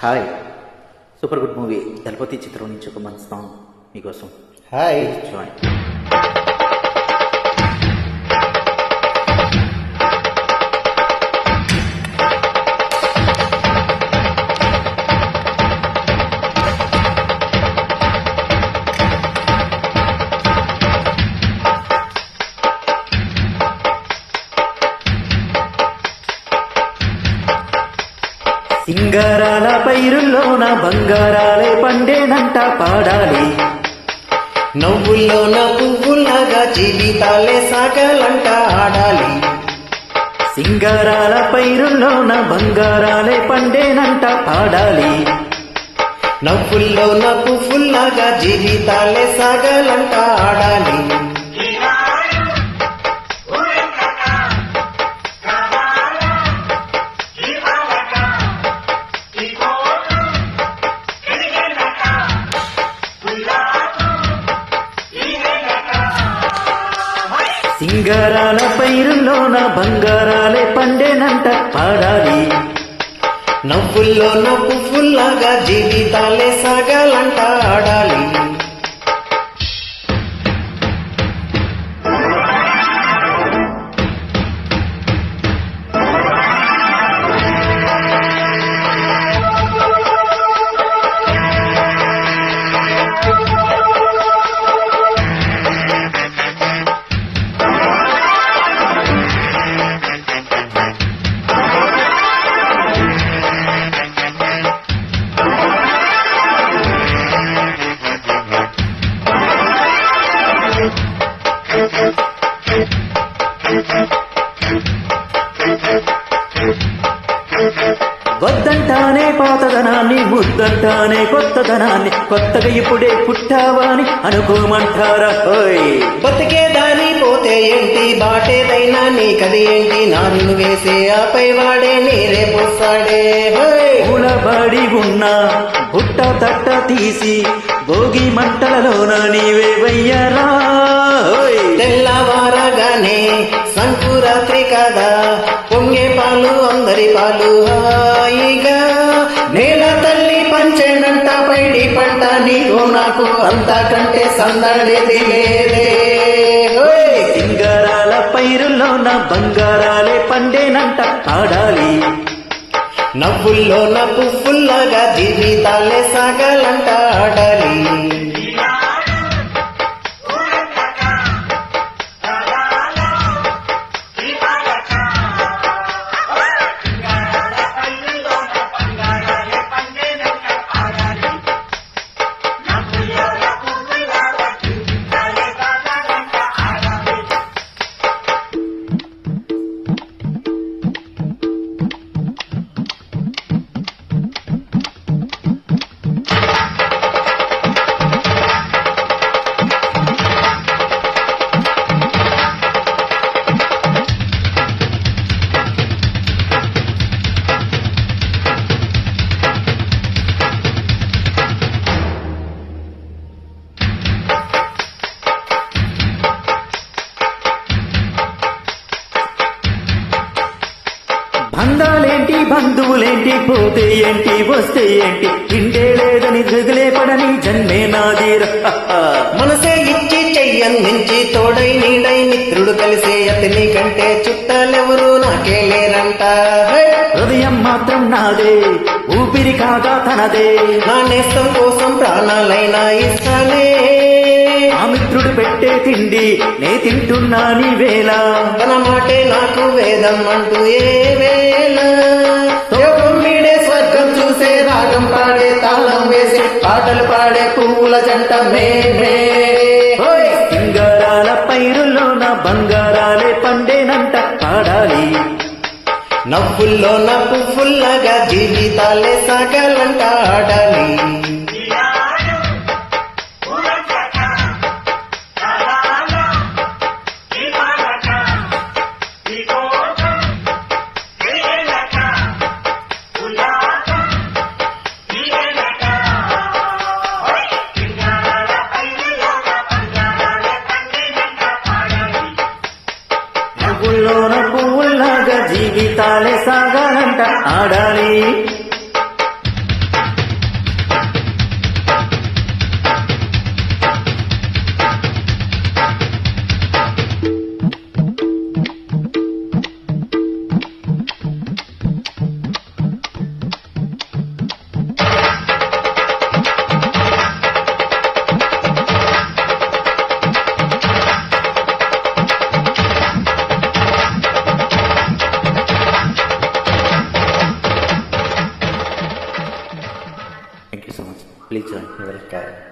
Hi, super good movie దళపతి చిత్రం నుంచి ఒక మంచి సాంగ్ మీకోసం. Hi, join. సింగారాల పైరుల్లోన బంగారాలే పండేనంట పాడాలి. నవ్వుల్లోన పువ్వులాగా జీవితాలే సాగాలంట ఆడాలి. సింగారాల పైరుల్లోన బంగారాలే పండేనంట పాడాలి. నవ్వుల్లోన పువ్వులాగా జీవితాలే సాగాలంట ఆడాలి. సింగారాల పైరుల్లోన బంగారాలే పండేనంట పాడాలి. నవ్వుల్లోన పువ్వులాగా జీవితాలే సాగాలంట ఆడాలి. వద్దంటానే పాతదనాన్ని, ముద్దంటానే కొత్తదనాన్ని, కొత్తగా ఇప్పుడే పుట్టావాని అనుకోమంటారా? హోయ్, బతికేదాని పోతే ఏంటి, బాటేదైనా నీకది ఏంటి, నారును వేసే ఆపై వాడే నీరే పోస్తాడే. కూలబడి ఉన్న బుట్ట తట్ట తీసి భోగి మంటలలోన నీవే వయ్యరా. తెల్లవారగానే సంకురాత్రి కదా, పొంగే పాలు అందరి పాలు హాయిగా, నేల తల్లి పంచేనంట పైడి పంట, నీకు నాకు అంతకంటే సందడిది లేదే. సింగారాల పైరుల్లోన బంగారాలే పండేనంట ఆడాలి. నవ్వుల్లోన పువ్వుల్లాగా జీవితాలే సాగాలంట ఆడాలి. బంధాలేంటి, బంధువులేంటి, పోతే ఏంటి, వస్తే ఏంటి, ఇంటే లేదని దిగులే పడని జన్మే నాదీర. మనసే ఇచ్చి చెయ్యందించి తోడై నీడై మిత్రుడు కలిసే అతని కంటే చుట్టాలెవరూ నాకే లేరంట. హృదయం మాత్రం నాదే, ఊపిరి కాగా తనదే, నా నేస్తం కోసం ప్రాణాలైనా ఇస్తానే. ఆ మిత్రుడు పెట్టే తిండి నే తింటున్నా నీ వేళ, తన మాటే నాకు వేదం అంటూ ఏ వేళ, మీడే స్వర్గం చూసే రాగం పాడే తాళం వేసే పాటలు పాడే పువ్వుల జంట మేమే. సింగారాల పైరుల్లోన బంగారాలే పండేనంట పాడాలి. నవ్వుల్లోన పువ్వుల్లాగా జీవితాలే సాగాలంట ఆడాలి. పువ్వుల్లోన పువ్వుల్లాగా జీవితాలే సాగాలంట ఆడాలి. Please join. వెల్కమ్.